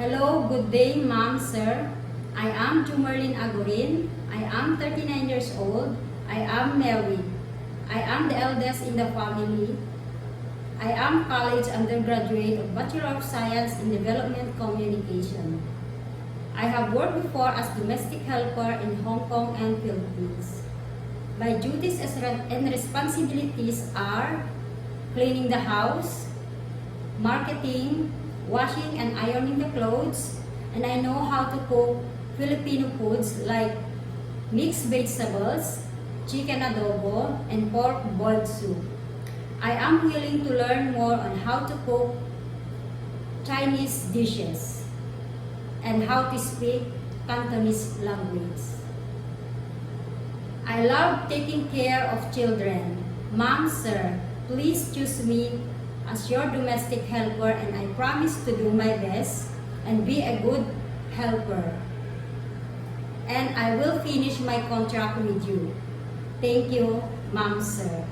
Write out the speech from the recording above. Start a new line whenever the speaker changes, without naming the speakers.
Hello, good day, ma'am, sir. I am Jumerlin Agorin. I am 39 years old. I am married. I am the eldest in the family. I am college undergraduate of Bachelor of Science in Development Communication. I have worked before as domestic helper in Hong Kong and Philippines. My duties and responsibilities are cleaning the house, marketing, washing and ironing the clothes, and I know how to cook Filipino foods like mixed vegetables, chicken adobo, and pork boiled soup. I am willing to learn more on how to cook Chinese dishes and how to speak Cantonese language. I love taking care of children. Ma'am, sir, please choose me as your domestic helper, and I promise to do my best and be a good helper. And I will finish my contract with you. Thank you, ma'am, sir.